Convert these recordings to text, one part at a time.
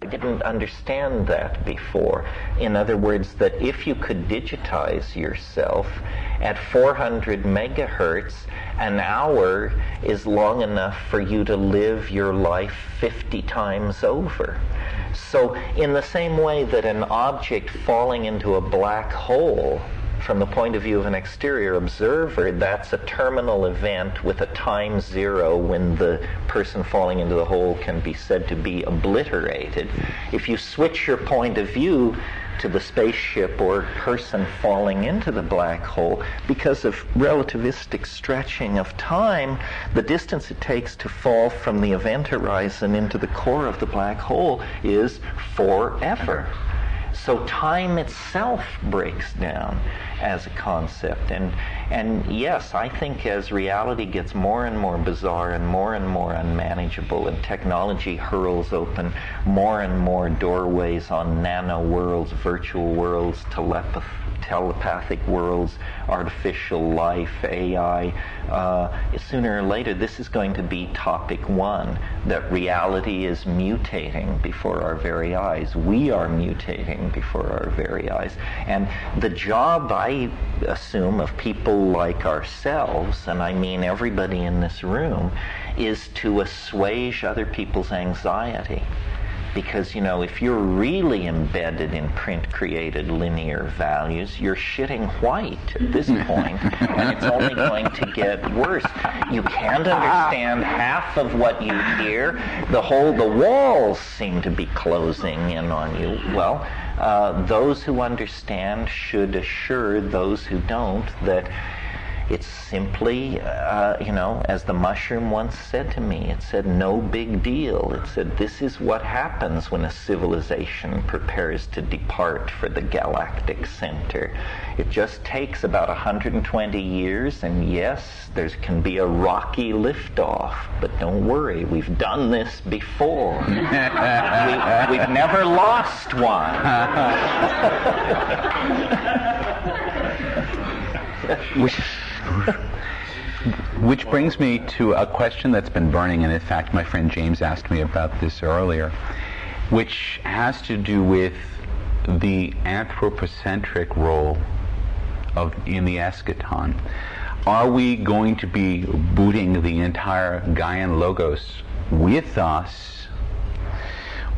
didn't understand that before. In other words, that if you could digitize yourself at 400 megahertz, an hour is long enough for you to live your life 50 times over. So in the same way that an object falling into a black hole, from the point of view of an exterior observer, that's a terminal event with a time zero when the person falling into the hole can be said to be obliterated. If you switch your point of view to the spaceship or person falling into the black hole, because of relativistic stretching of time, the distance it takes to fall from the event horizon into the core of the black hole is forever. So time itself breaks down as a concept. And yes, I think as reality gets more and more bizarre and more unmanageable, and technology hurls open more and more doorways on nano worlds, virtual worlds, telepathic worlds, artificial life, AI, sooner or later this is going to be topic one, that reality is mutating before our very eyes. We are mutating before our very eyes. And the job, I assume, of people like ourselves, and I mean everybody in this room, is to assuage other people's anxiety. Because, you know, if you're really embedded in print-created linear values, you're shitting white at this point, and it's only going to get worse. You can't understand half of what you hear. The walls seem to be closing in on you. Well, those who understand should assure those who don't that it's simply, as the mushroom once said to me, it said, no big deal. It said, this is what happens when a civilization prepares to depart for the galactic center. It just takes about 120 years, and yes, there can be a rocky liftoff, but don't worry, we've done this before. We've never lost one. Which brings me to a question that's been burning, and in fact my friend James asked me about this earlier, which has to do with the anthropocentric role in the eschaton. Are we going to be booting the entire Gaian logos with us?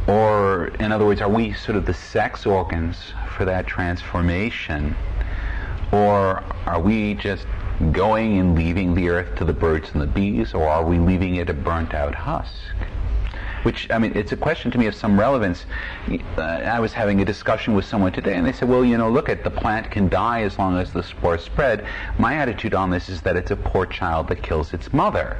Or, in other words, are we sort of the sex organs for that transformation? Or are we just going and leaving the earth to the birds and the bees, or are we leaving it a burnt-out husk? Which, I mean, it's a question to me of some relevance. I was having a discussion with someone today, and they said, well, look, the plant can die as long as the spores spread. My attitude on this is that it's a poor child that kills its mother.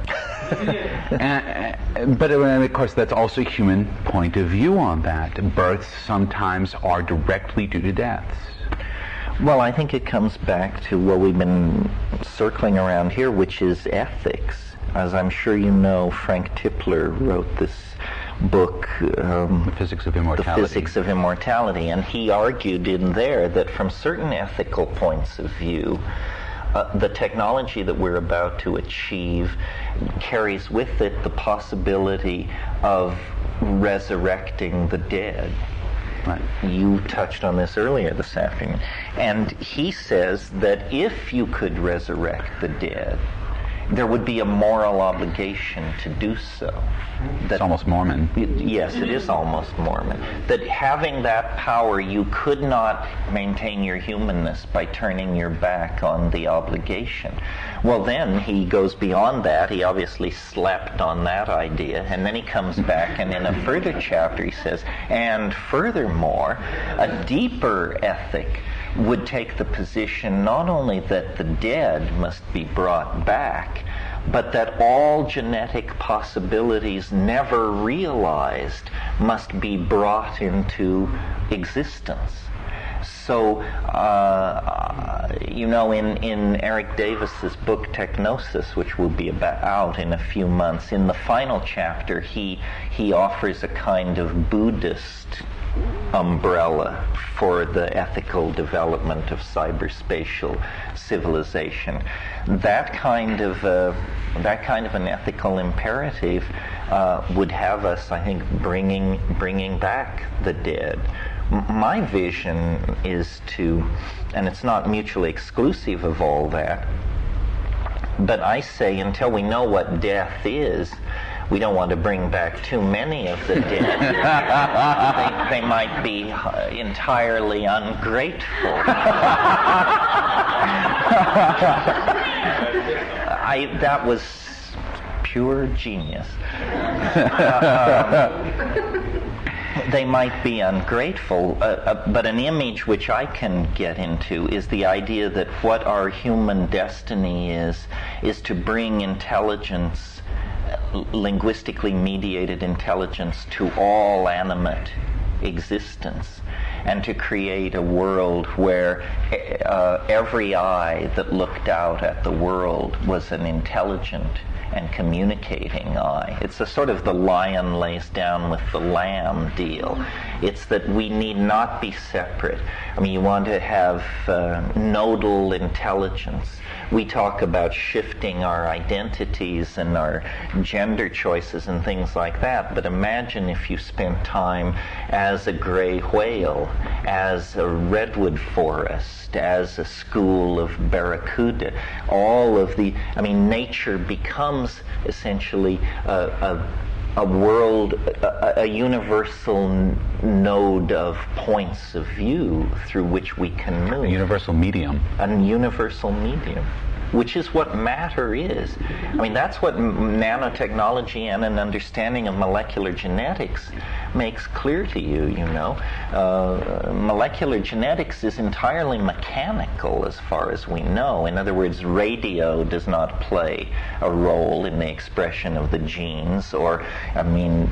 But of course, that's also a human point of view on that. Births sometimes are directly due to deaths. Well, I think it comes back to what we've been circling around here, which is ethics. As I'm sure you know, Frank Tipler wrote this book, The Physics of Immortality. The Physics of Immortality, and he argued in there that from certain ethical points of view, the technology that we're about to achieve carries with it the possibility of resurrecting the dead. Right. You touched on this earlier this afternoon. And he says that if you could resurrect the dead, there would be a moral obligation to do so. It's almost Mormon. Yes, it is almost Mormon. That having that power, you could not maintain your humanness by turning your back on the obligation. Well, then he goes beyond that. He obviously slept on that idea, and then he comes back, and in a further chapter he says, and furthermore, a deeper ethic would take the position not only that the dead must be brought back, but that all genetic possibilities never realized must be brought into existence. So, in Eric Davis's book Technosis, which will be out in a few months, in the final chapter, he offers a kind of Buddhist umbrella for the ethical development of cyberspatial civilization. That kind of an ethical imperative would have us, I think, bringing back the dead. My vision is to, and it's not mutually exclusive of all that, but I say until we know what death is, we don't want to bring back too many of the dead. They might be entirely ungrateful. That was pure genius. They might be ungrateful, but an image which I can get into is the idea that what our human destiny is to bring intelligence, linguistically mediated intelligence, to all animate existence, and to create a world where every eye that looked out at the world was an intelligent and communicating eye. It's a sort of the lion lays down with the lamb deal. It's that we need not be separate. I mean, you want to have nodal intelligence. We talk about shifting our identities and our gender choices and things like that, but imagine if you spent time as a gray whale, as a redwood forest, as a school of barracuda. All of the, I mean, nature becomes essentially a world, a universal node of points of view through which we can move. A universal medium. A universal medium, which is what matter is. I mean, that's what nanotechnology and an understanding of molecular genetics makes clear to you, you know. Molecular genetics is entirely mechanical as far as we know. In other words, radio does not play a role in the expression of the genes, or, I mean,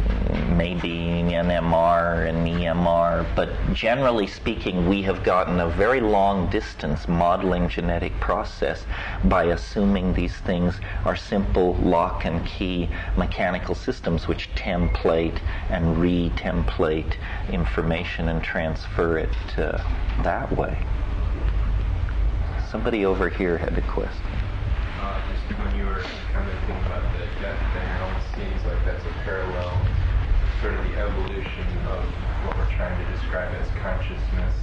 maybe NMR and EMR, but generally speaking, we have gotten a very long distance modeling genetic process by assuming these things are simple lock and key mechanical systems which template and re-template information and transfer it that way. Somebody over here had a question. Just when you were kind of thinking about the death thing, it almost seems like that's a parallel, sort of the evolution of what we're trying to describe as consciousness.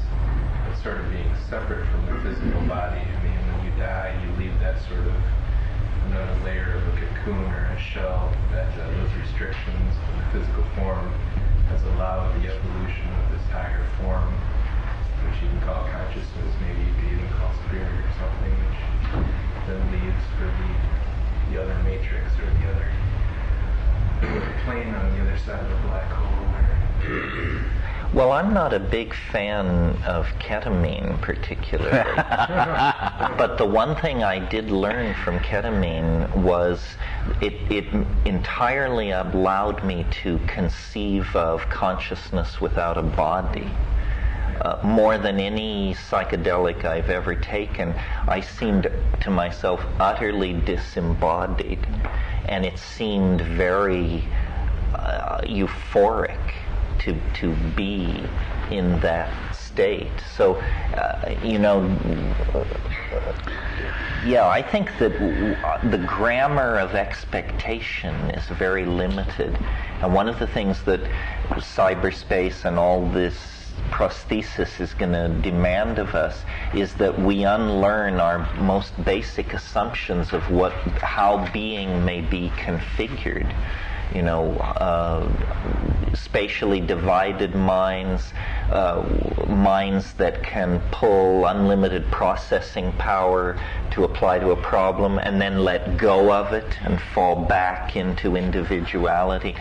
It's sort of being separate from the physical body. I mean, when you die, you leave that sort of another layer of a cocoon or a shell that those restrictions of the physical form has allowed the evolution of this higher form, which you can call consciousness, maybe you could even call spirit or something, which then leaves for the other matrix or the other plane on the other side of the black hole. Well, I'm not a big fan of ketamine particularly. But the one thing I did learn from ketamine was it entirely allowed me to conceive of consciousness without a body. More than any psychedelic I've ever taken, I seemed to myself utterly disembodied, and it seemed very euphoric to be in that state. So, you know, yeah, I think that the grammar of expectation is very limited. And one of the things that cyberspace and all this prosthesis is going to demand of us is that we unlearn our most basic assumptions of how being may be configured. You know, spatially divided minds, minds that can pull unlimited processing power to apply to a problem and then let go of it and fall back into individuality.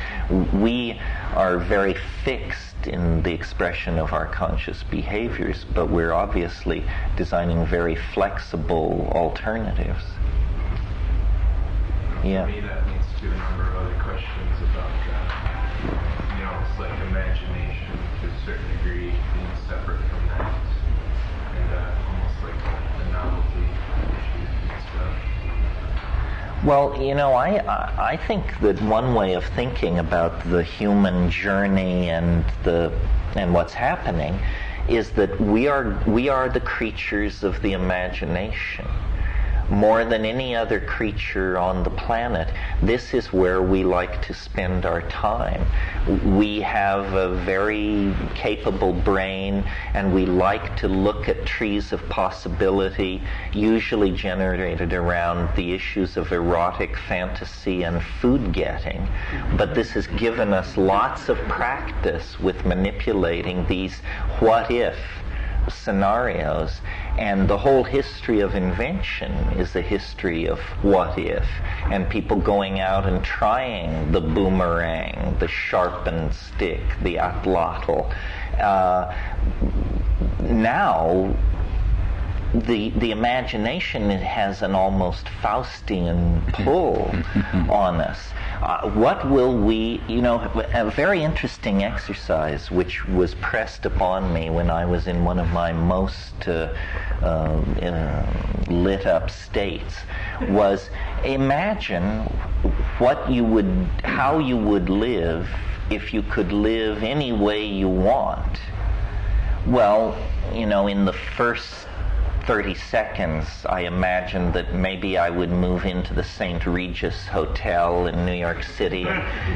We are very fixed in the expression of our conscious behaviors, but we're obviously designing very flexible alternatives. Yeah. For me, that leads to a number of other questions about, you know, it's like imagination to a certain degree being separate from that, and almost like the novelty issues and stuff. Well, I think that one way of thinking about the human journey and what's happening is that we are the creatures of the imagination. More than any other creature on the planet, this is where we like to spend our time. We have a very capable brain, and we like to look at trees of possibility, usually generated around the issues of erotic fantasy and food getting. But this has given us lots of practice with manipulating these what-if scenarios, and the whole history of invention is a history of what if, and people going out and trying the boomerang, the sharpened stick, the atlatl. Now the imagination has an almost Faustian pull on us. What will we, a very interesting exercise which was pressed upon me when I was in one of my most lit up states was imagine how you would live if you could live any way you want. Well, in the first 30 seconds, I imagined that maybe I would move into the St. Regis Hotel in New York City,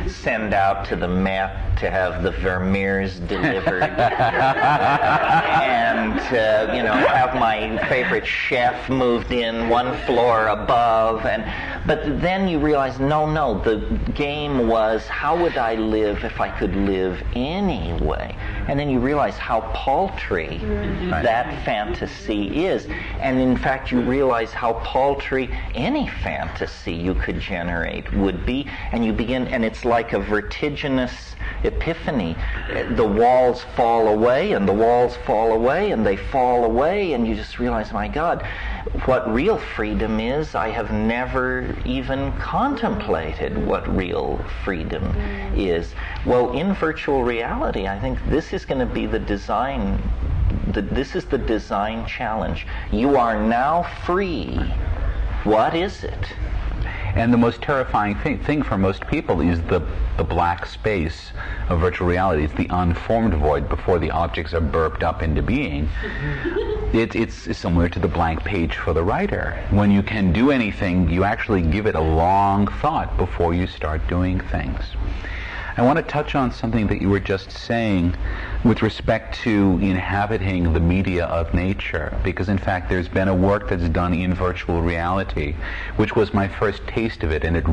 send out to the Met to have the Vermeers delivered, and have my favorite chef moved in one floor above. But then you realize, no, the game was how would I live if I could live anyway? And then you realize how paltry that fantasy is. And in fact, you realize how paltry any fantasy you could generate would be. And you begin, and it's like a vertiginous epiphany. The walls fall away, and the walls fall away, and they fall away, and you just realize, my God, what real freedom is, I have never even contemplated what real freedom is. Well, in virtual reality, I think this is going to be the design, this is the design challenge. You are now free. What is it? And the most terrifying thing for most people is the black space of virtual reality. It's the unformed void before the objects are burped up into being. It's similar to the blank page for the writer. When you can do anything, you actually give it a long thought before you start doing things. I want to touch on something that you were just saying with respect to inhabiting the media of nature, because in fact there's been a work that's done in virtual reality, which was my first taste of it, and it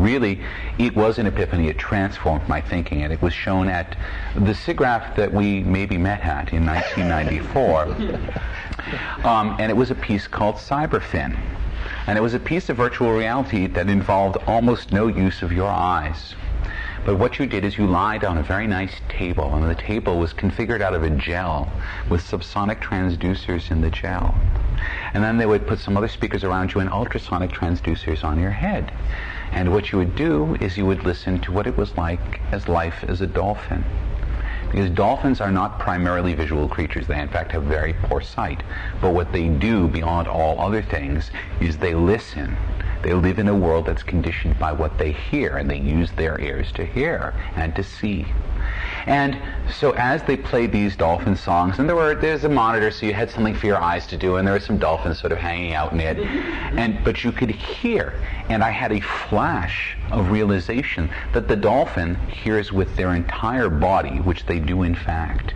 was an epiphany. It transformed my thinking, and it was shown at the SIGGRAPH that we maybe met at in 1994, and it was a piece called Cyberfin, and it was a piece of virtual reality that involved almost no use of your eyes. But what you did is you lied on a very nice table, and the table was configured out of a gel with subsonic transducers in the gel. And then they would put some other speakers around you and ultrasonic transducers on your head. And what you would do is you would listen to what it was like as life as a dolphin. Because dolphins are not primarily visual creatures. They in fact have very poor sight. But what they do beyond all other things is they listen. They live in a world that's conditioned by what they hear, and they use their ears to hear and to see. And so as they played these dolphin songs, and there's a monitor, so you had something for your eyes to do, and there were some dolphins sort of hanging out in it, but you could hear. And I had a flash of realization that the dolphin hears with their entire body, which they do in fact.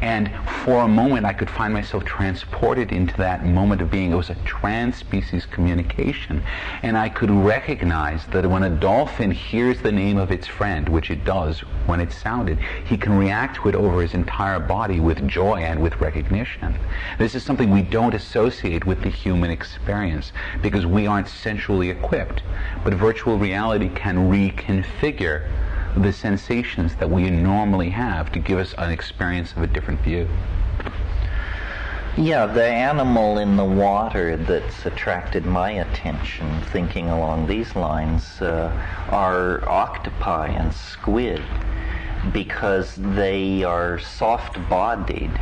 And for a moment, I could find myself transported into that moment of being. It was a trans-species communication. And I could recognize that when a dolphin hears the name of its friend, which it does when it's sounded, he can react to it over his entire body with joy and with recognition. This is something we don't associate with the human experience because we aren't sensually equipped. But virtual reality can reconfigure the sensations that we normally have to give us an experience of a different view. Yeah, the animal in the water that's attracted my attention, thinking along these lines, are octopi and squid, because they are soft-bodied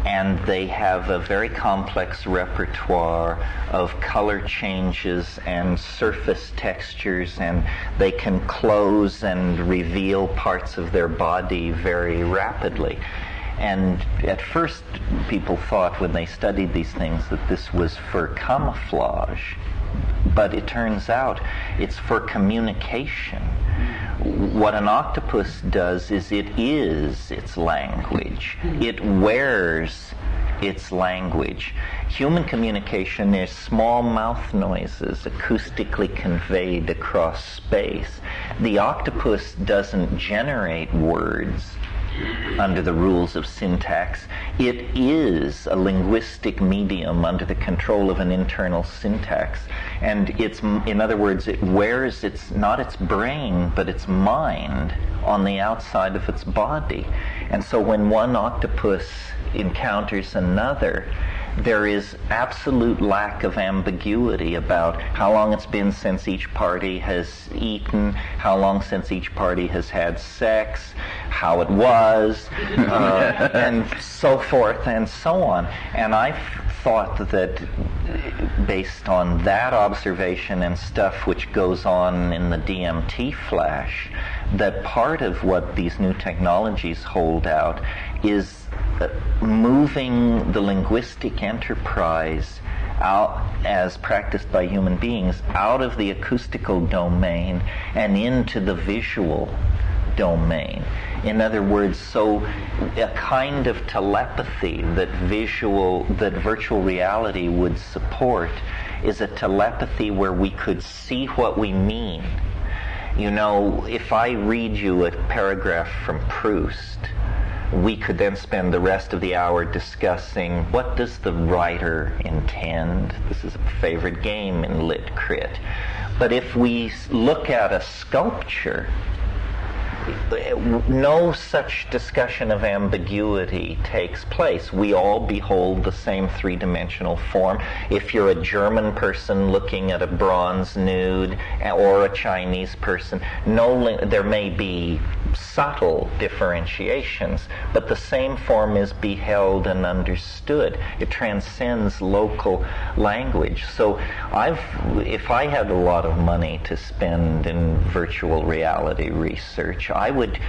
and they have a very complex repertoire of color changes and surface textures, and they can close and reveal parts of their body very rapidly. And at first, people thought when they studied these things that this was for camouflage, but it turns out it's for communication. What an octopus does is it is its language. It wears its language. Human communication is small mouth noises acoustically conveyed across space. The octopus doesn't generate words under the rules of syntax. It is a linguistic medium under the control of an internal syntax. And it's, in other words, it wears not its brain, but its mind on the outside of its body. And so when one octopus encounters another, there is absolute lack of ambiguity about how long it's been since each party has eaten, how long since each party has had sex, how it was, and so forth and so on. And I've thought that based on that observation and stuff which goes on in the DMT flash, that part of what these new technologies hold out is moving the linguistic enterprise out, as practiced by human beings, out of the acoustical domain and into the visual domain. In other words, so a kind of telepathy that virtual reality would support is a telepathy where we could see what we mean. You know, if I read you a paragraph from Proust, we could then spend the rest of the hour discussing what does the writer intend. This is a favorite game in Lit Crit. But if we look at a sculpture, no such discussion of ambiguity takes place. We all behold the same three-dimensional form. If you're a German person looking at a bronze nude or a Chinese person, there may be subtle differentiations, but the same form is beheld and understood. It transcends local language. So if I had a lot of money to spend in virtual reality research, I would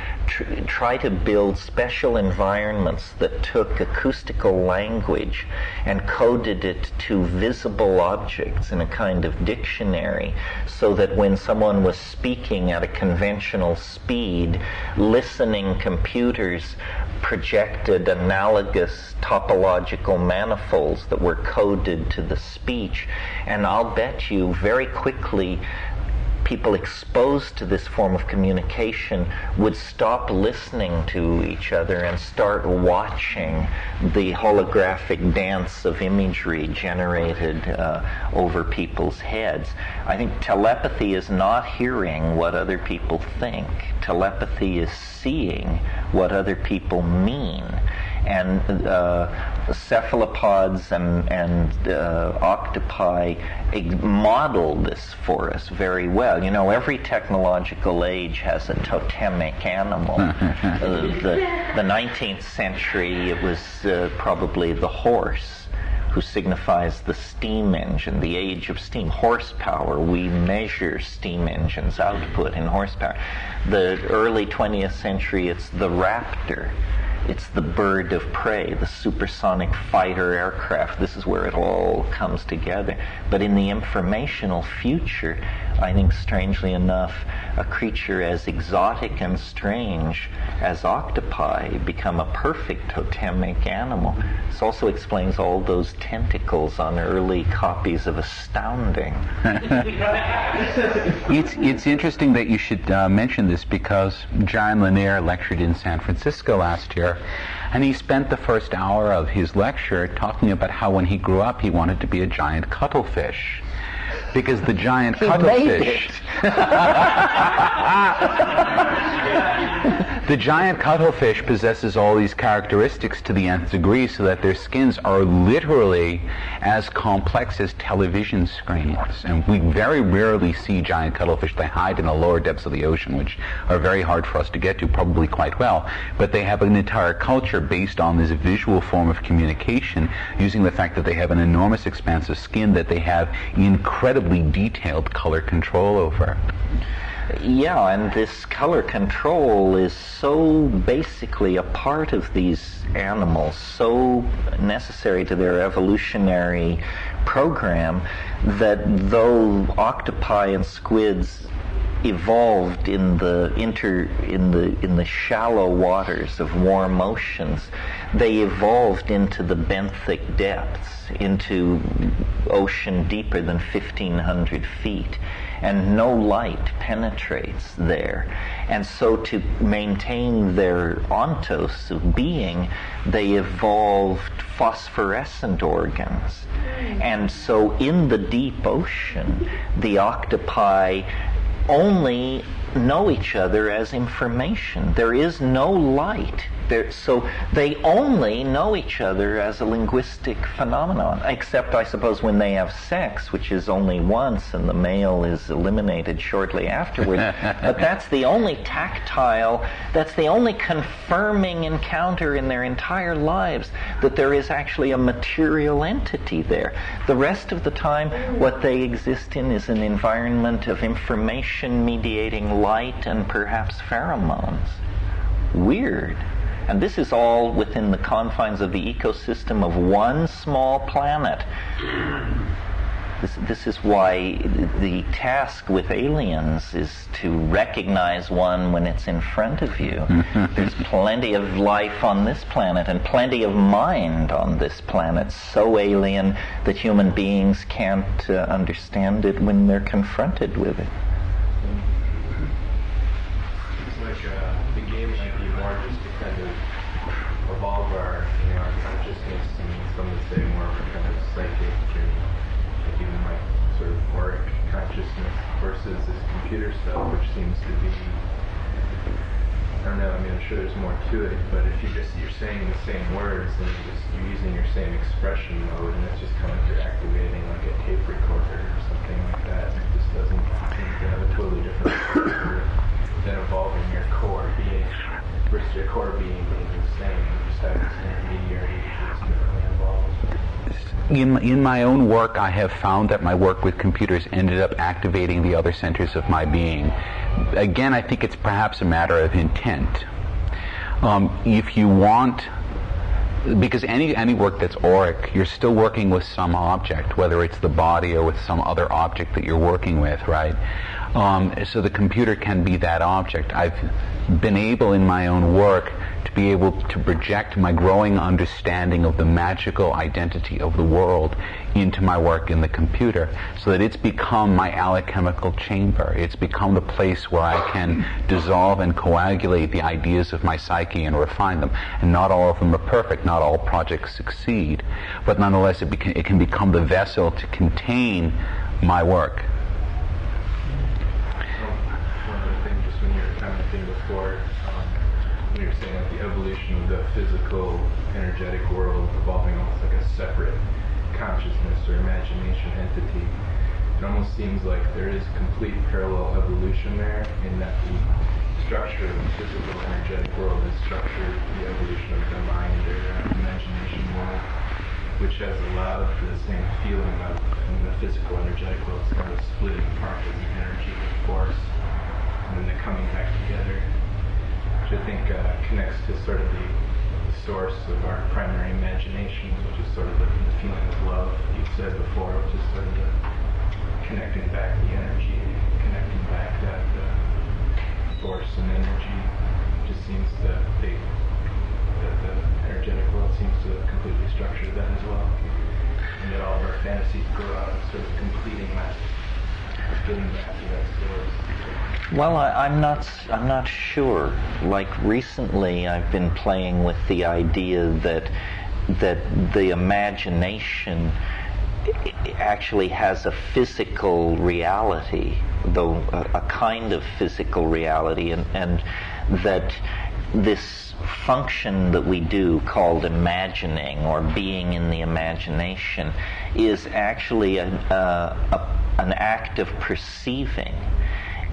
try to build special environments that took acoustical language and coded it to visible objects in a kind of dictionary, so that when someone was speaking at a conventional speed, listening computers projected analogous topological manifolds that were coded to the speech. And I'll bet you very quickly people exposed to this form of communication would stop listening to each other and start watching the holographic dance of imagery generated over people's heads. I think telepathy is not hearing what other people think. Telepathy is seeing what other people mean. And cephalopods and octopi model this for us very well. You know, every technological age has a totemic animal. The 19th century, it was probably the horse, who signifies the steam engine, the age of steam, horsepower. We measure steam engines' output in horsepower. The early 20th century, it's the raptor. It's the bird of prey, the supersonic fighter aircraft. This is where it all comes together. But in the informational future, I think, strangely enough, a creature as exotic and strange as octopi become a perfect totemic animal. This also explains all those tentacles on early copies of Astounding. It's interesting that you should mention this, because John Lanier lectured in San Francisco last year, and he spent the first hour of his lecture talking about how when he grew up he wanted to be a giant cuttlefish, because the giant cuttlefish The giant cuttlefish possesses all these characteristics to the nth degree, so that their skins are literally as complex as television screens. And we very rarely see giant cuttlefish. They hide in the lower depths of the ocean, which are very hard for us to get to, probably quite well. But they have an entire culture based on this visual form of communication, using the fact that they have an enormous expanse of skin that they have incredibly detailed color control over. Yeah, and this color control is so basically a part of these animals, so necessary to their evolutionary program, that though octopi and squids evolved in the shallow waters of warm oceans, they evolved into the benthic depths, into ocean deeper than 1,500 feet, and no light penetrates there. And so to maintain their ontos of being, they evolved phosphorescent organs. And so in the deep ocean, the octopi only know each other as information. There is no light. So they only know each other as a linguistic phenomenon, except, I suppose, when they have sex, which is only once, and the male is eliminated shortly afterwards. But that's the only tactile, that's the only confirming encounter in their entire lives that there is actually a material entity there. The rest of the time, what they exist in is an environment of information mediating light and perhaps pheromones. Weird. And this is all within the confines of the ecosystem of one small planet. This is why the task with aliens is to recognize one when it's in front of you. There's plenty of life on this planet and plenty of mind on this planet, so alien that human beings can't understand it when they're confronted with it. It's like the game might be more just to kind of evolve our consciousness, and some would say more of a kind of psychic journey, like even like sort of auric consciousness, versus this computer stuff, which seems to be, I don't know, I mean, I'm sure there's more to it, but if you're saying the same words, and you're using your same expression mode, and it's just kind of you're activating like a tape recorder or something like that, and it just doesn't seem to have a totally different structure than evolving your core being, versus your core being the same, just having this intermediary that's differently involved. In my own work, I have found that my work with computers ended up activating the other centers of my being. Again, I think it's perhaps a matter of intent. If you want, because any work that's auric, you're still working with some object, whether it's the body or with some other object that you're working with, right? So the computer can be that object. I've been able in my own work to be able to project my growing understanding of the magical identity of the world into my work in the computer, so that it's become my alchemical chamber. It's become the place where I can dissolve and coagulate the ideas of my psyche and refine them. And not all of them are perfect, not all projects succeed, but nonetheless it can become the vessel to contain my work. One other thing, just when you were commenting before, when you were saying like the evolution of the physical, energetic world evolving almost like a separate consciousness or imagination entity, it almost seems like there is complete parallel evolution there, in that the structure of the physical, energetic world is structured the evolution of the mind or imagination world, which has a lot of the same feeling of in the physical, energetic world. It's kind of splitting apart as an energy and force, and then they're coming back together, which I think connects to sort of the source of our primary imaginations, which is sort of the feeling of love you said before, which is sort of the connecting back the energy, connecting back that force and energy. It just seems that the energetic world seems to have completely structured that as well, and that all of our fantasies grow out of sort of completing that, getting back to that source. Well, I'm not sure. Like recently, I've been playing with the idea that the imagination actually has a physical reality, though a kind of physical reality, and that this function that we do called imagining or being in the imagination is actually an act of perceiving,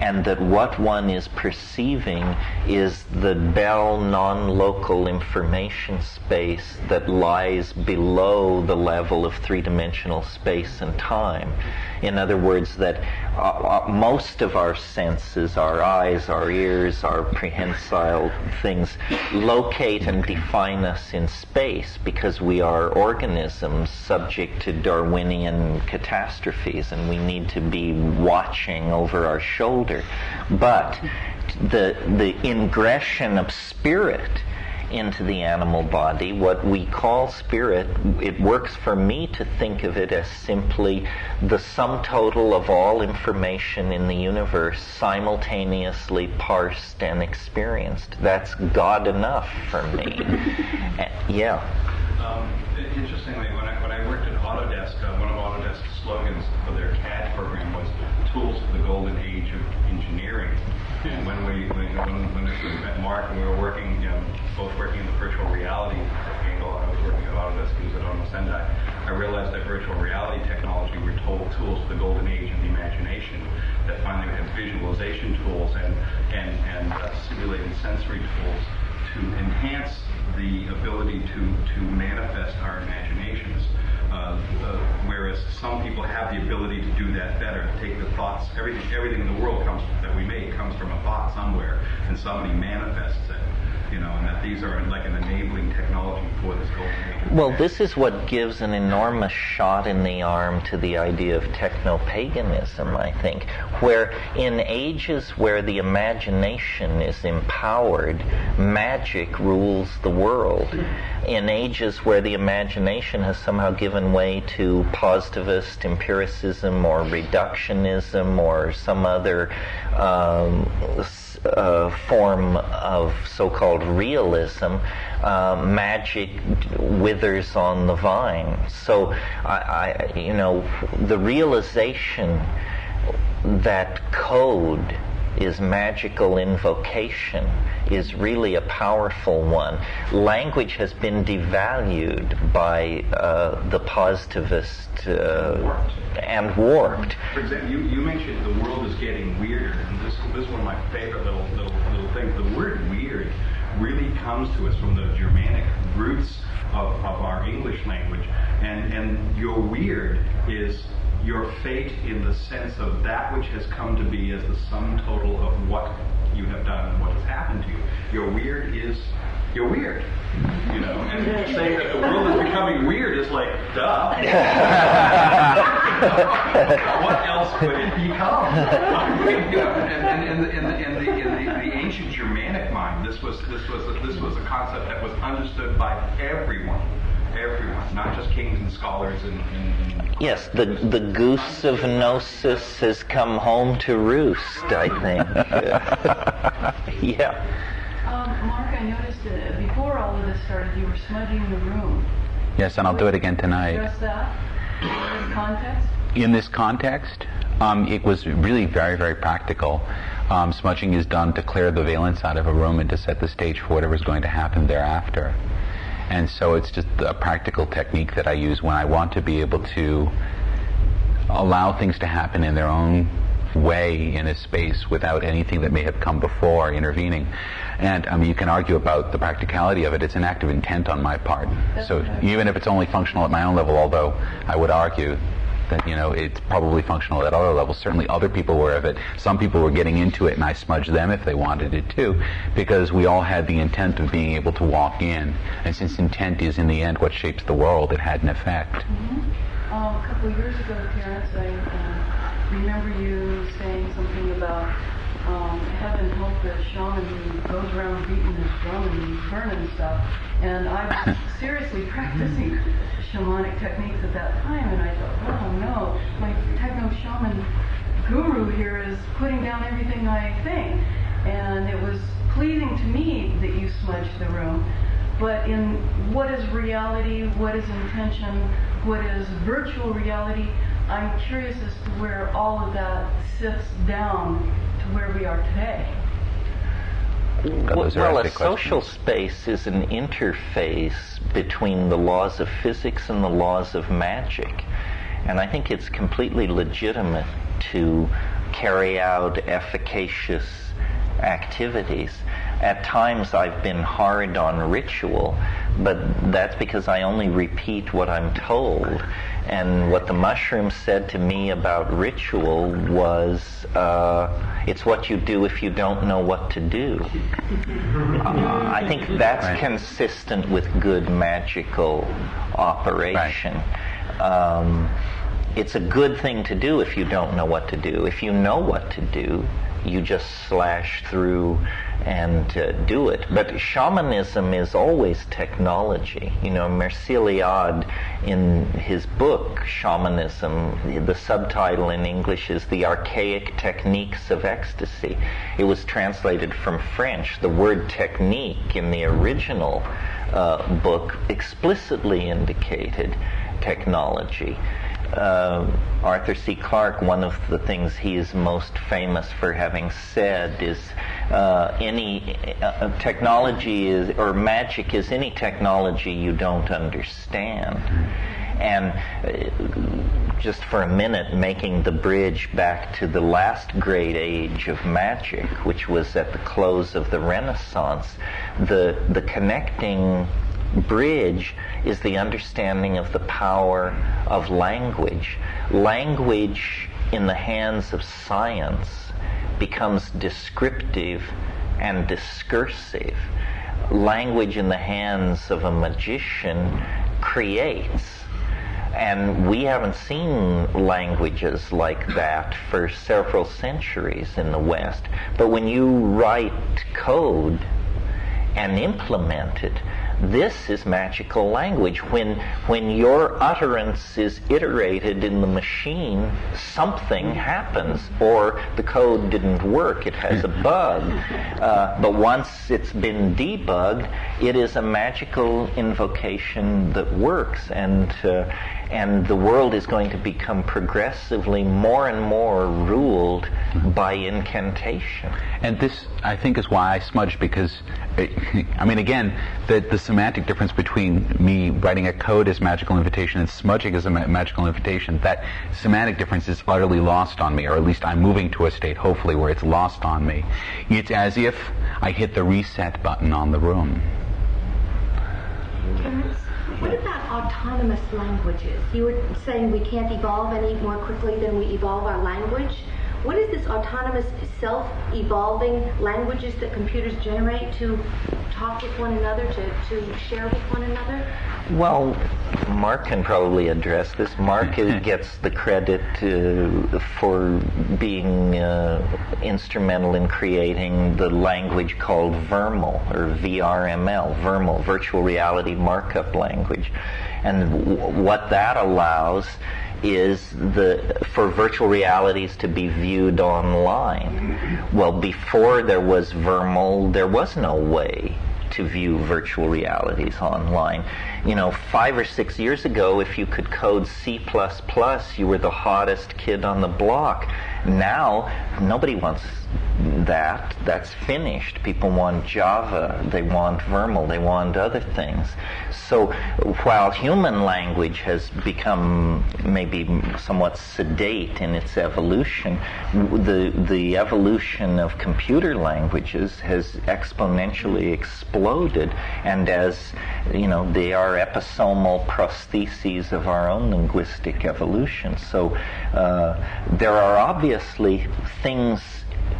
and that what one is perceiving is the Bell non-local information space that lies below the level of three-dimensional space and time. In other words, that most of our senses, our eyes, our ears, our prehensile things, locate and define us in space because we are organisms subject to Darwinian catastrophes, and we need to be watching over our shoulder. But the ingression of spirit into the animal body, what we call spirit, it works for me to think of it as simply the sum total of all information in the universe simultaneously parsed and experienced. That's God enough for me. Yeah. Interestingly, when I worked at Autodesk, one of Autodesk's slogans for their CAD program was "Tools of the Golden Age of Engineering." And when I first met Mark and we were working, both working in the virtual reality angle, I was working at Autodesk, he was at Ono Sendai. I realized that virtual reality technology were total tools of the golden age of the imagination. That finally we have visualization tools and simulated sensory tools to enhance the ability to manifest our imaginations. Whereas some people have the ability to do that better, to take the thoughts, everything in the world that we make comes from a thought somewhere, and somebody manifests it. And that these are like an enabling technology for this golden age. Well, this is what gives an enormous shot in the arm to the idea of techno-paganism, I think, where in ages where the imagination is empowered, magic rules the world. In ages where the imagination has somehow given way to positivist empiricism or reductionism or some other form of so-called realism, magic withers on the vine. So, the realization that code is magical invocation is really a powerful one. Language has been devalued by the positivist and warped. For example, you mentioned the world is getting weirder, and this is one of my favorite little things. The word weird really comes to us from the Germanic roots of our English language, and your weird is your fate in the sense of that which has come to be as the sum total of what you have done and what has happened to you. Your weird is you're weird. And saying that the world is becoming weird is like, duh. What else could it become? In the ancient Germanic mind, this was a concept that was understood by everyone, not just kings and scholars and yes, the goose of Gnosis has come home to roost, I think. Yeah. Mark, I noticed that before all of this started, you were smudging the room. Yes, and I'll do it again tonight. Address that in this context? In this context, it was really very, very practical. Smudging is done to clear the valence out of a room and to set the stage for whatever's going to happen thereafter. And so it's just a practical technique that I use when I want to be able to allow things to happen in their own way in a space without anything that may have come before intervening. And you can argue about the practicality of it. It's an act of intent on my part. So even if it's only functional at my own level, although I would argue that it's probably functional at other levels. Certainly other people were of it. Some people were getting into it, and I smudged them if they wanted it too, because we all had the intent of being able to walk in. And since intent is in the end what shapes the world, it had an effect. Mm-hmm. A couple of years ago, Terrence, I remember you saying something about heaven help the shaman who goes around beating his drum and burning stuff. And I was seriously practicing shamanic techniques at that time, and I thought, oh no, my techno shaman guru here is putting down everything I think. And it was pleasing to me that you smudged the room. But in what is reality, what is intention, what is virtual reality, I'm curious as to where all of that sifts down to where we are today. Well, a social space is an interface between the laws of physics and the laws of magic. And I think it's completely legitimate to carry out efficacious activities. At times I've been hard on ritual, but that's because I only repeat what I'm told. And what the mushroom said to me about ritual was, it's what you do if you don't know what to do. I think that's consistent with good magical operation. It's a good thing to do if you don't know what to do. If you know what to do, you just slash through and do it. But shamanism is always technology. You know, Merciliade, in his book, Shamanism, the subtitle in English is The Archaic Techniques of Ecstasy. It was translated from French. The word technique in the original book explicitly indicated technology. Arthur C. Clarke, one of the things he is most famous for having said is any technology is, or magic is any technology you don't understand. And just for a minute, making the bridge back to the last great age of magic, which was at the close of the Renaissance, the connecting bridge is the understanding of the power of language. Language in the hands of science becomes descriptive and discursive. Language in the hands of a magician creates. And we haven't seen languages like that for several centuries in the West. But when you write code and implement it, this is magical language. When your utterance is iterated in the machine, something happens, or the code didn't work, it has a bug. But once it's been debugged, it is a magical invocation that works, and the world is going to become progressively more and more ruled by incantation. And this, I think, is why I smudged, because, I mean, again, the semantic difference between me writing a code as magical invitation and smudging as a magical invitation, that semantic difference is utterly lost on me, or at least I'm moving to a state, hopefully, where it's lost on me. It's as if I hit the reset button on the room. What about autonomous languages? You were saying we can't evolve any more quickly than we evolve our language. What is this autonomous, self-evolving languages that computers generate to talk with one another, to share with one another? Well, Mark can probably address this. Mark gets the credit for being instrumental in creating the language called VRML, or VRML, VRML, Virtual Reality Markup Language. And what that allows is for virtual realities to be viewed online. Well, before there was VRML, there was no way to view virtual realities online. You know, 5 or 6 years ago, if you could code C++, you were the hottest kid on the block. Now, nobody wants that. That's finished. People want Java, they want VRML, they want other things. So while human language has become maybe somewhat sedate in its evolution, the evolution of computer languages has exponentially exploded, and as you know, they are episomal prostheses of our own linguistic evolution. So there are obviously things.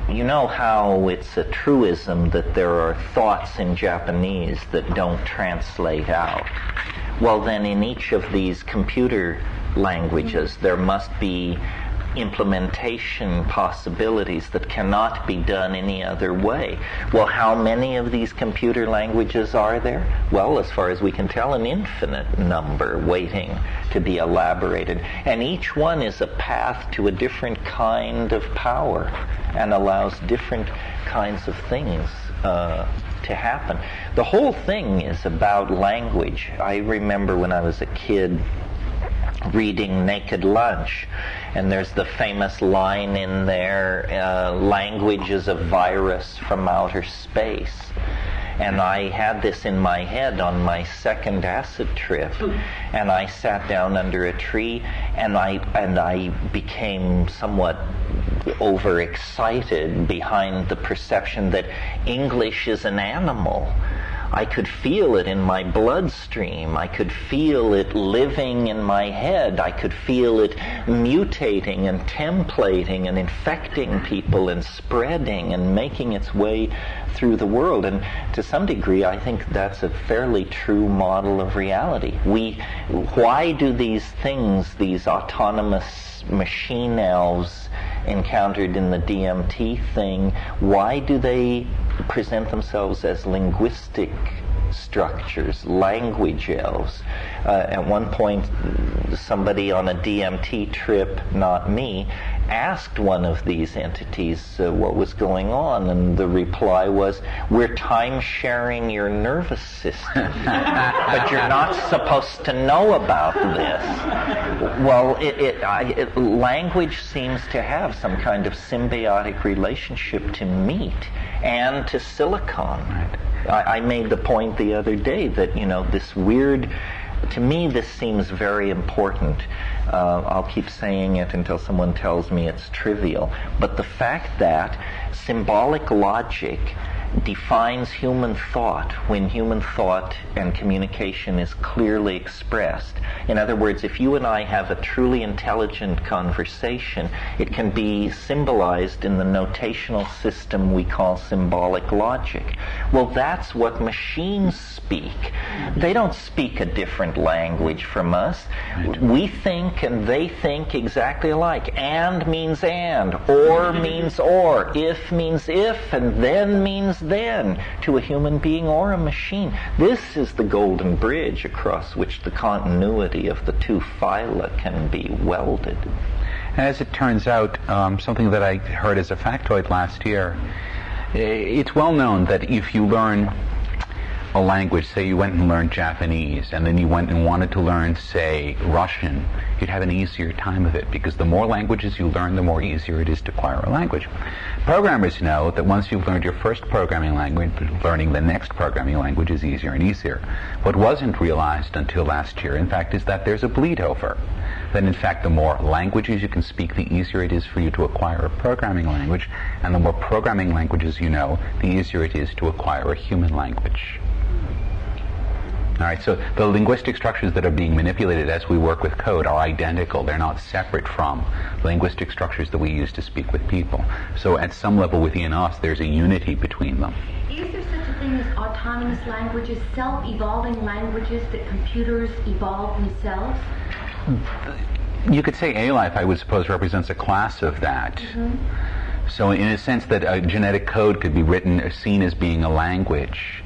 You know how it's a truism that there are thoughts in Japanese that don't translate out. Well, then in each of these computer languages, there must be implementation possibilities that cannot be done any other way. Well, how many of these computer languages are there? Well, as far as we can tell, an infinite number waiting to be elaborated. And each one is a path to a different kind of power and allows different kinds of things to happen. The whole thing is about language. I remember when I was a kid, reading Naked Lunch, and there's the famous line in there, language is a virus from outer space. And I had this in my head on my second acid trip, and I sat down under a tree, and I became somewhat overexcited behind the perception that English is an animal. I could feel it in my bloodstream. I could feel it living in my head. I could feel it mutating and templating and infecting people and spreading and making its way through the world. And to some degree, I think that's a fairly true model of reality. Why do these things, these autonomous machine elves encountered in the DMT thing, why do they present themselves as linguistic structures, language elves? At one point, somebody on a DMT trip, not me, asked one of these entities what was going on, and the reply was, "We're time-sharing your nervous system, but you're not supposed to know about this." Well, language seems to have some kind of symbiotic relationship to meat and to silicon. I made the point the other day that, this weird, to me this seems very important. I'll keep saying it until someone tells me it's trivial. But the fact that symbolic logic defines human thought when human thought and communication is clearly expressed. In other words, if you and I have a truly intelligent conversation, it can be symbolized in the notational system we call symbolic logic. Well, that's what machines speak. They don't speak a different language from us. We think and they think exactly alike. And means and, or means or, if means if, and then means then, to a human being or a machine. This is the golden bridge across which the continuity of the two phyla can be welded. As it turns out, something that I heard as a factoid last year, it's well known that if you learn a language, say you went and learned Japanese, and then you went and wanted to learn, say, Russian, you'd have an easier time of it, because the more languages you learn, the more easier it is to acquire a language. Programmers know that once you've learned your first programming language, learning the next programming language is easier and easier. What wasn't realized until last year, in fact, is that there's a bleed over. That in fact, the more languages you can speak, the easier it is for you to acquire a programming language, and the more programming languages you know, the easier it is to acquire a human language. All right, so the linguistic structures that are being manipulated as we work with code are identical. They're not separate from linguistic structures that we use to speak with people. So at some level within us, there's a unity between them. Is there such a thing as autonomous languages, self-evolving languages that computers evolve themselves? You could say A-Life, I would suppose, represents a class of that. Mm-hmm. So in a sense that a genetic code could be written or seen as being a language,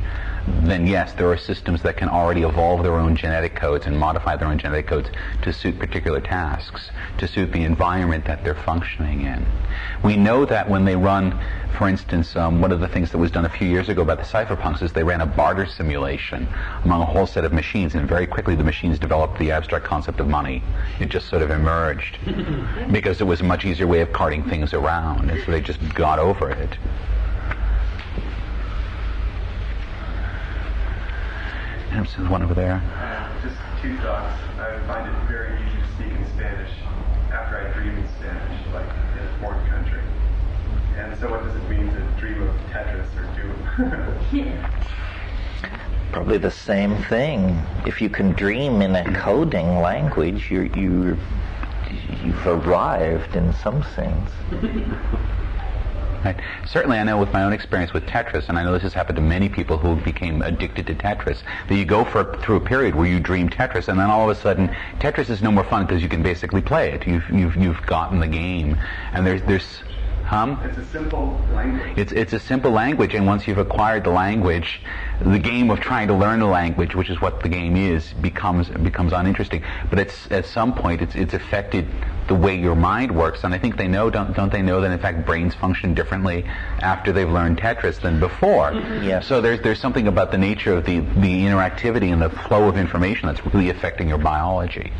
then yes, there are systems that can already evolve their own genetic codes and modify their own genetic codes to suit particular tasks, to suit the environment that they're functioning in. We know that when they run, for instance, one of the things that was done a few years ago by the cypherpunks is they ran a barter simulation among a whole set of machines, and very quickly the machines developed the abstract concept of money. It just sort of emerged because it was a much easier way of carting things around, and so they just got over it. There's one over there. Just two thoughts. I find it very easy to speak in Spanish after I dream in Spanish, like in a foreign country. And so what does it mean to dream of Tetris or Doom? Probably the same thing. If you can dream in a coding language, you've arrived in some sense. Right. Certainly, I know with my own experience with Tetris, and I know this has happened to many people who became addicted to Tetris, that you go through a period where you dream Tetris, and then all of a sudden, Tetris is no more fun because you can basically play it. You've gotten the game, and there's It's a simple language. It's a simple language, and once you've acquired the language, the game of trying to learn the language, which is what the game is, becomes uninteresting. But at some point, it's affected the way your mind works, and I think they know, don't they know that in fact brains function differently after they've learned Tetris than before? Yes. So there's something about the nature of the interactivity and the flow of information that's really affecting your biology.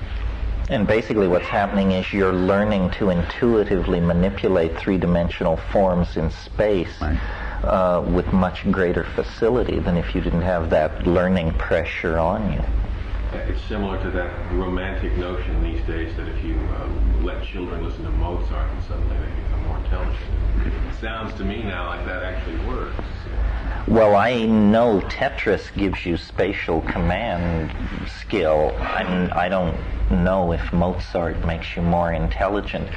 And basically what's happening is you're learning to intuitively manipulate three-dimensional forms in space with much greater facility than if you didn't have that learning pressure on you. It's similar to that romantic notion these days that if you let children listen to Mozart and suddenly they become more intelligent. It sounds to me now like that actually works. Well, I know Tetris gives you spatial command skill. I don't know if Mozart makes you more intelligent.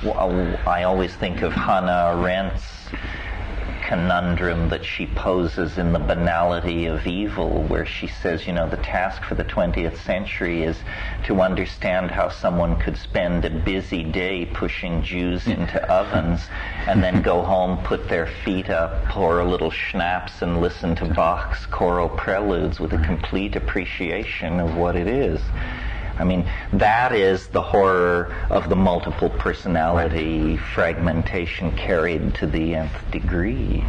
I always think of Hannah Arendt's conundrum that she poses in The Banality of Evil, where she says, the task for the 20th century is to understand how someone could spend a busy day pushing Jews into ovens and then go home, put their feet up, pour a little schnapps, and listen to Bach's choral preludes with a complete appreciation of what it is. I mean, that is the horror of the multiple personality fragmentation carried to the nth degree.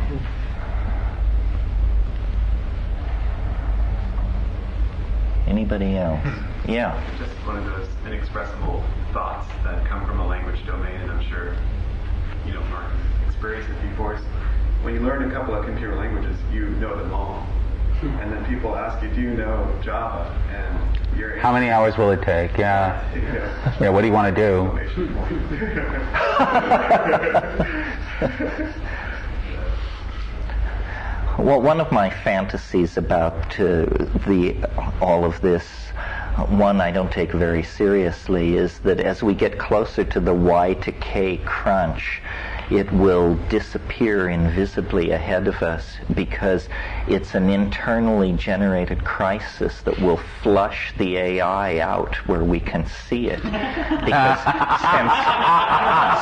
Anybody else? Yeah. Just one of those inexpressible thoughts that come from a language domain, and I'm sure, Mark experienced it before. When you learn a couple of computer languages, you know them all. And then people ask you, do you know Java? And you're how many hours will it take? Yeah. Yeah, what do you want to do? Well, one of my fantasies about all of this, one I don't take very seriously, is that as we get closer to the Y to K crunch, it will disappear invisibly ahead of us because it's an internally generated crisis that will flush the AI out where we can see it. Because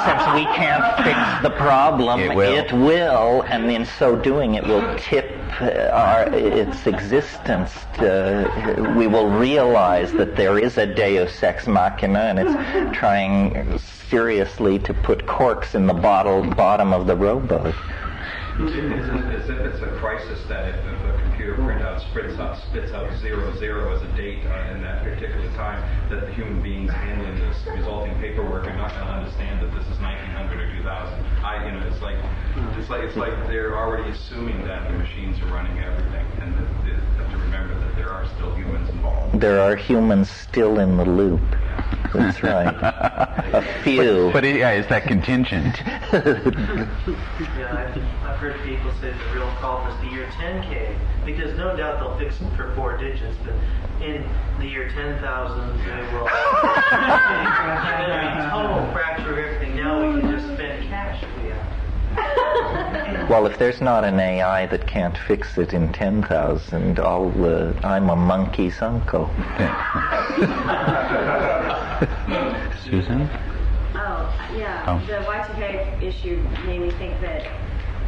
since we can't fix the problem, it will, and in so doing it will tip its existence. We will realize that there is a Deus ex machina, and it's trying seriously to put corks in the bottom of the rowboat. As if it's a crisis that if a computer printout spits out 00 as a date in that particular time, that the human beings handling this resulting paperwork are not going to understand that this is 1900 or 2000. It's like they're already assuming that the machines are running everything, and that they have to remember that there are still humans involved. There are humans still in the loop. That's right. A few. But is that contingent? Yeah, I've heard people say the real problem is the year 10K, because no doubt they'll fix it for 4 digits, but in the year 10,000, they will. And then a total fracture of everything. Now we can just spend cash if we have. Well, if there's not an AI that can't fix it in 10,000, I'm a monkey's uncle. Susan? The Y2K issue made me think that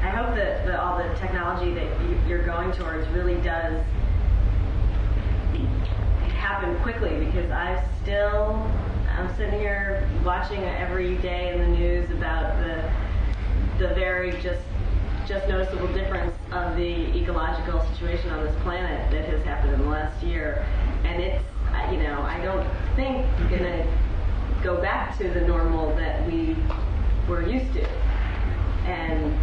I hope that all the technology that you're going towards really does happen quickly, because I'm sitting here watching every day in the news about the very just noticeable difference of the ecological situation on this planet that has happened in the last year, and it's I don't think going to go back to the normal that we were used to. And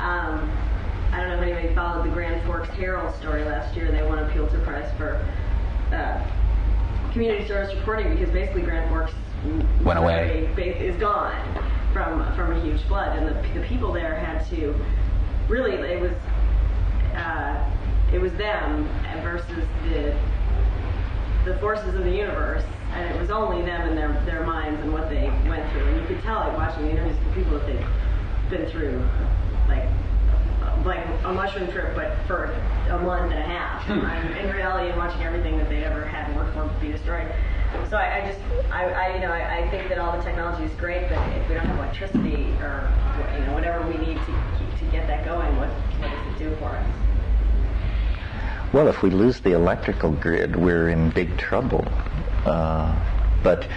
I don't know if anybody followed the Grand Forks Herald story last year. They won a Pulitzer Prize for community service reporting, because basically Grand Forks went away, is gone from a huge flood, and the people there had to really, it was them versus the forces of the universe, and it was only them and their minds and what they went through. And you could tell, watching the interviews with people, that they've been through like a mushroom trip, but for a month and a half. In reality, and watching everything that they ever had worked for be destroyed. So I think that all the technology is great, but if we don't have electricity or whatever we need to get that going, what does it do for us? Well, if we lose the electrical grid, we're in big trouble. but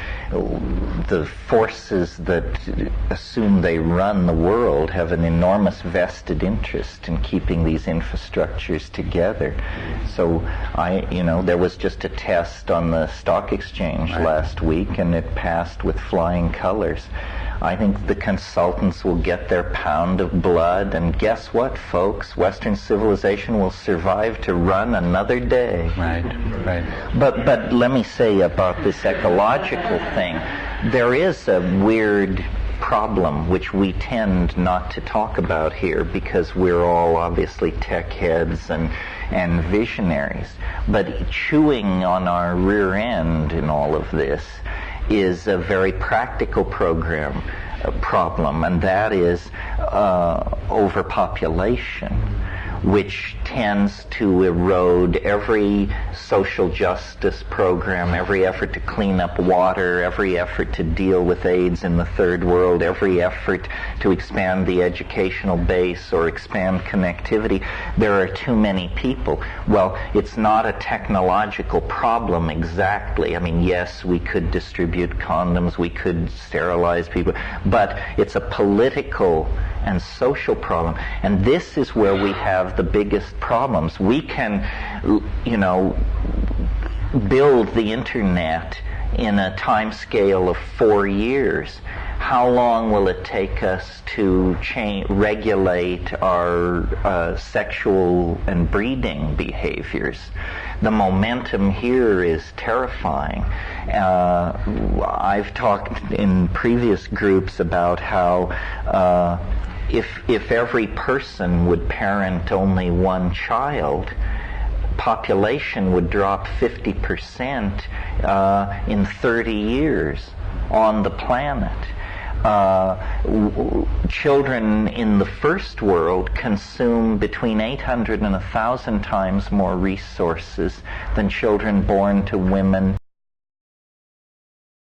the forces that assume they run the world have an enormous vested interest in keeping these infrastructures together. So there was just a test on the stock exchange last week, and it passed with flying colors. I think the consultants will get their pound of blood, and guess what, folks? Western civilization will survive to run another day. Right. But let me say about this ecological thing, there is a weird problem which we tend not to talk about here because we're all obviously tech heads and visionaries. But chewing on our rear end in all of this is a very practical problem, and that is overpopulation, which tends to erode every social justice program, every effort to clean up water, every effort to deal with AIDS in the third world, every effort to expand the educational base or expand connectivity. There are too many people. Well, it's not a technological problem exactly. I mean, yes, we could distribute condoms, we could sterilize people, but it's a political and social problem. And this is where we have the biggest problems. We can, build the internet in a time scale of 4 years. How long will it take us to regulate our sexual and breeding behaviors? The momentum here is terrifying. I've talked in previous groups about how if every person would parent only one child, population would drop 50% in 30 years on the planet. Children in the first world consume between 800 and 1,000 times more resources than children born to women